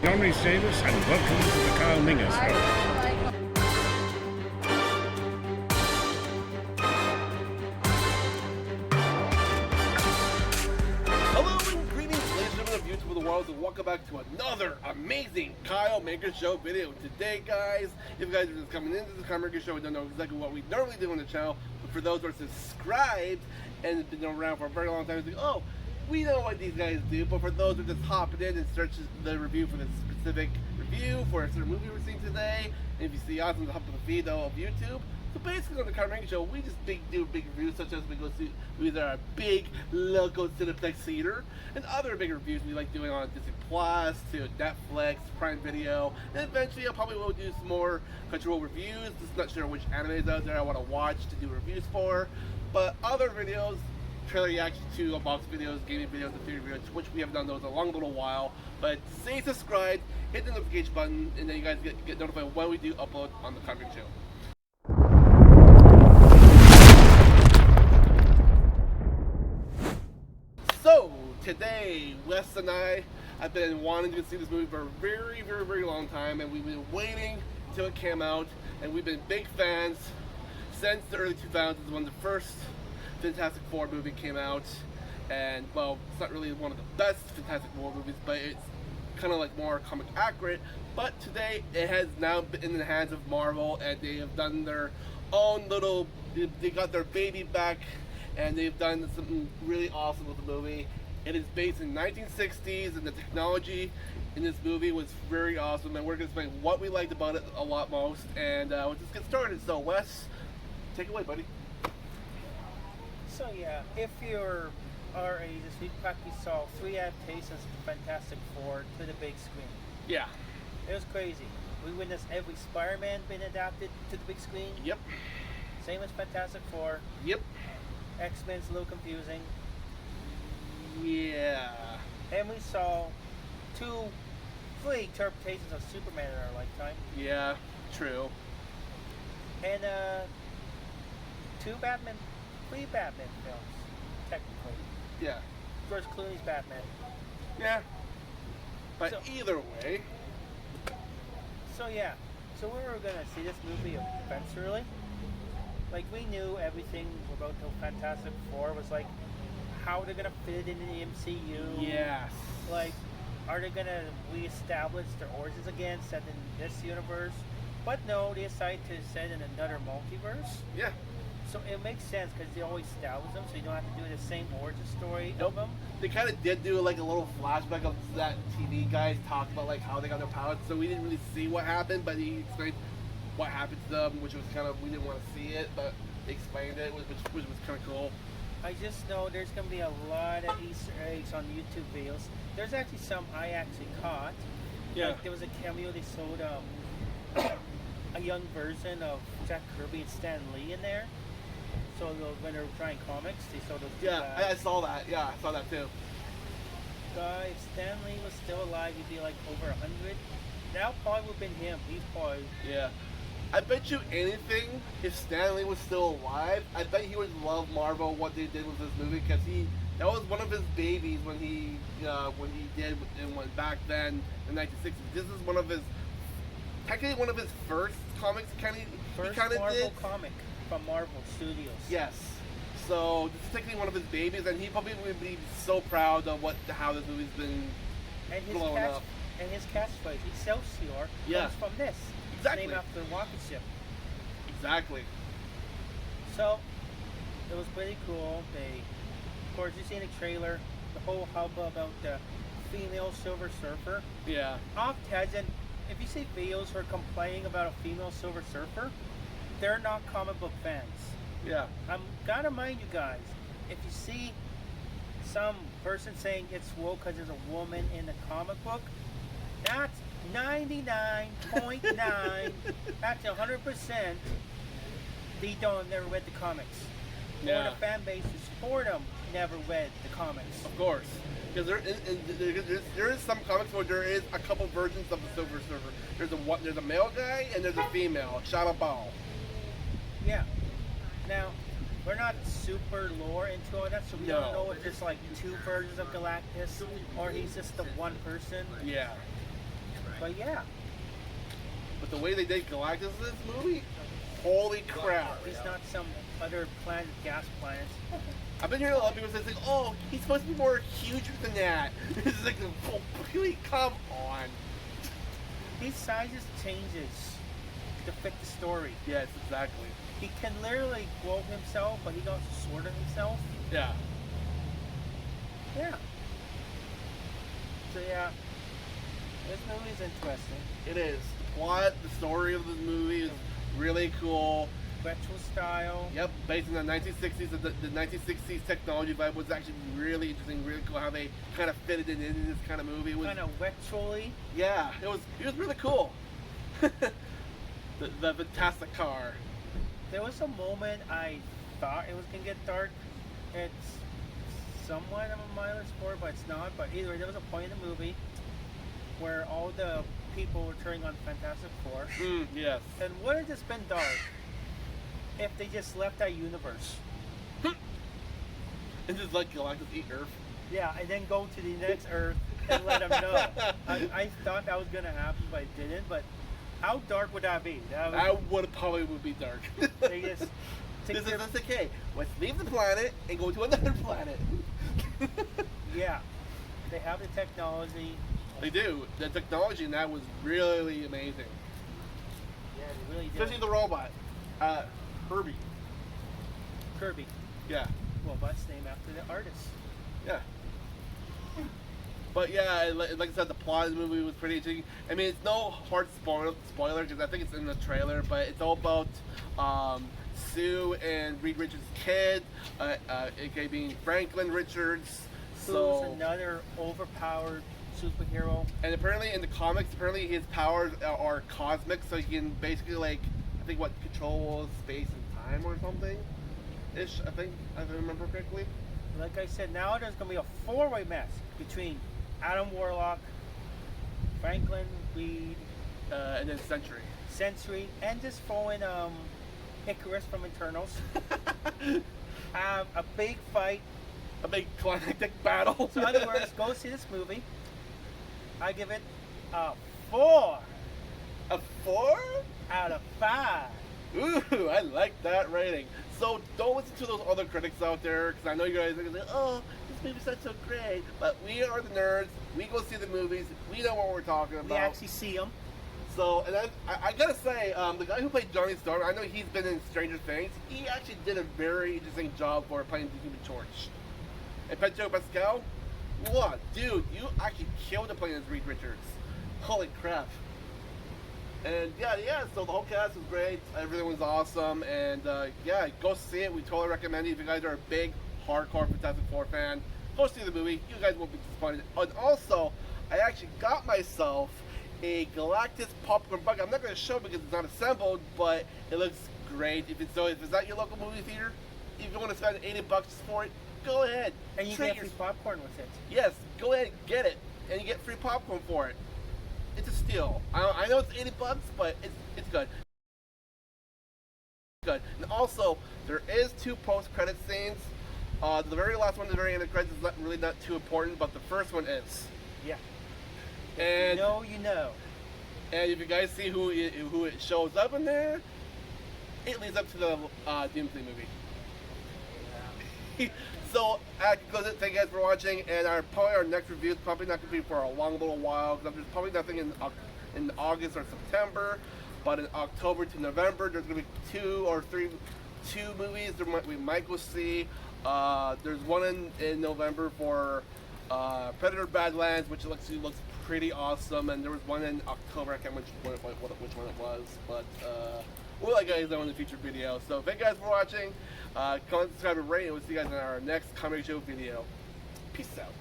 Dominic Davis, and welcome to the Kyle Minger Show. Hello and greetings, ladies and gentlemen of YouTube of the world, and welcome back to another amazing Kyle Minger Show video. Today, guys, if you guys are just coming into the Kyle Minger Show and don't know exactly what we normally do on the channel, but for those who are subscribed and have been around for a very long time, it's like, oh, we know what these guys do. But for those who are just hopping in and search the review for this specific review for a certain movie we're seeing today, and if you see us on the top of the feed of YouTube. So basically on the Kyle Minger Show, we just do big reviews, such as we go see movies that are a big local Cineplex theater, and other big reviews we like doing on Disney Plus, to Netflix, Prime Video, and eventually I probably will do some more Crunchyroll reviews. Just not sure which animes out there I want to watch to do reviews for, but other videos, trailer reaction to unboxing videos, gaming videos, and theory videos, which we have done those a long little while. But stay subscribed, hit the notification button, and then you guys get notified when we do upload on the Kyle Minger Show. So, today, Wes and I have been wanting to see this movie for a very, very, very long time, and we've been waiting until it came out, and we've been big fans since the early 2000s when the first Fantastic Four movie came out. And, well, it's not really one of the best Fantastic Four movies, but it's kind of like more comic accurate. But today, it has now been in the hands of Marvel, and they have done their own little, they got their baby back, and they've done something really awesome with the movie. It is based in 1960s, and the technology in this movie was very awesome, and we're going to explain what we liked about it a lot most, and we'll just get started. So Wes, take it away, buddy. So yeah, if you're our ages, we practically saw 3 adaptations of Fantastic Four to the big screen. Yeah. It was crazy. We witnessed every Spider-Man being adapted to the big screen. Yep. Same as Fantastic Four. Yep. X-Men's a little confusing. Yeah. And we saw 2 fully interpretations of Superman in our lifetime. Yeah, true. And 3 Batman films, technically. Yeah. George Clooney's Batman. Yeah. But So- either way, So yeah, so we were gonna see this movie eventually. Like we knew everything about the Fantastic Four was like how they're gonna fit it into the MCU. yes. Like, are they gonna reestablish their origins again, set in this universe? But no, they decided to set in another multiverse. Yeah. So it makes sense because they always establish them, so you don't have to do the same origin story Nope. of them. They kind of did do like a little flashback of that TV guys talk about like how they got their powers, so we didn't really see what happened, but he explained what happened to them, which was kind of, we didn't want to see it, but they explained it, which was kind of cool. I just know there's gonna be a lot of Easter eggs on YouTube videos. There's actually some I actually caught. Yeah. Like there was a cameo they showed a young version of Jack Kirby and Stan Lee in there. So when they were trying comics, they showed those two Yeah, guys. I saw that. Yeah, I saw that too. Guy, if Stan Lee was still alive, he'd be like over 100. Now probably would have been him. He's probably Yeah. I bet you anything, if Stanley was still alive, I bet he would love Marvel what they did with this movie, because that was one of his babies when he did and went back then in 1960s. This is technically one of his first comics. first he kind of Marvel did. comic from Marvel Studios. Yes. So this is technically one of his babies, and he probably would be so proud of how this movie's been And his blowing up. and his catchphrase, Excelsior, Yeah. comes from this. Exactly. Named after the rocket ship. Exactly. So, it was pretty cool. Of course, you seen the trailer, the whole hubbub about the female Silver Surfer. Yeah. Off tangent, if you see videos who are complaining about a female Silver Surfer, they're not comic book fans. Yeah. I'm gotta mind you guys, if you see some person saying it's woke because there's a woman in the comic book, that's 99.9, that's 100%, they never read the comics. Yeah. Or the fan base who support them never read the comics. Of course. Because there is some comics where there is a couple versions of the Silver Surfer. There's a male guy and there's a female, Shaba Ball. Yeah. Now, we're not super lore into all that, so we No. don't know if there's like 2 versions of Galactus, or he's just the one person. Yeah. But yeah, But the way they did Galactus in this movie, holy crap! he's not some other planet, gas planet. I've been hearing a lot of people say, like, oh, he's supposed to be more huge than that. It's like, oh, really, come on. His size just changes to fit the story. Yes, exactly. He can literally grow himself, but he can also sort of himself. Yeah. Yeah. So yeah, this movie is interesting. It is. The plot, the story of this movie is really cool. Retro style. Yep, based in the 1960s. The 1960s technology vibe was actually really interesting, really cool how they kind of fitted it into this kind of movie. It was, Kind of retro-y. yeah, it was really cool. the fantastic car. There was a moment I thought it was gonna get dark. It's somewhat of a minor sport, but it's not. But either way, there was a point in the movie where all the people were turning on Fantastic Four. Yes. And would have just been dark if they just left that universe. And just like Galactus eat Earth. Yeah, and then go to the next Earth and let them know. I thought that was gonna happen, but it didn't. But how dark would that be? That would probably be dark. They just This is okay. Let's leave the planet and go to another planet. Yeah, they have the technology. They do. The technology in that was really amazing. Yeah, they really do. Especially the robot. Herbie. Kirby. Yeah. Well, that's named after the artist. Yeah. But yeah, like I said, the plot of the movie was pretty interesting. I mean, it's no hard spoiler because I think it's in the trailer, but it's all about Sue and Reed Richards' kid, aka being Franklin Richards. Who's another overpowered superhero. And apparently in the comics, his powers are cosmic, so he can basically, like, I think, control space and time or something ish, I think, if I remember correctly. Like I said, now there's going to be a four-way match between Adam Warlock, Franklin, Reed, And then Sentry, and just throwing Icarus from Eternals. Have a big fight. A big climactic battle. So in other words, go see this movie. I give it a 4 A 4? out of 5. Ooh, I like that rating. So don't listen to those other critics out there, because I know you guys are going to say, oh, this movie's not so great. But we are the nerds. We go see the movies. We know what we're talking about. We actually see them. So, and I gotta say, the guy who played Johnny Storm, I know he's been in Stranger Things. He actually did a very interesting job for playing the Human Torch. And Pedro Pascal, what, dude, you actually killed it playing as Reed Richards. Holy crap. And yeah, so the whole cast was great. Everything was awesome. And yeah, go see it. We totally recommend it. If you guys are a big, hardcore Fantastic Four fan, go see the movie. You guys won't be disappointed. And also, I actually got myself a Galactus popcorn bucket. I'm not going to show it because it's not assembled, but it looks great. If it's at your local movie theater, if you want to spend $80 for it, go ahead. And you get free popcorn with it. Yes, go ahead and get it, and you get free popcorn for it. It's a steal. I know it's $80, but it's good. Good. And also, there is 2 post-credit scenes. The very last one, the very end of the credits, is not too important, but the first one is. Yeah. And you know. And if you guys see who it shows up in there, it leads up to the Doomsday movie. So, I conclude it. Thank you guys for watching, and probably our next review is probably not going to be for a long little while, because there's probably nothing in August or September, but in October to November, there's going to be 2 movies we might go see. There's one in November for Predator Badlands, which looks pretty awesome, and there was one in October. I can't remember which one it was, but we'll let you guys know in the future video. So thank you guys for watching. Comment, subscribe, and rate, and we'll see you guys in our next comedy show video. Peace out.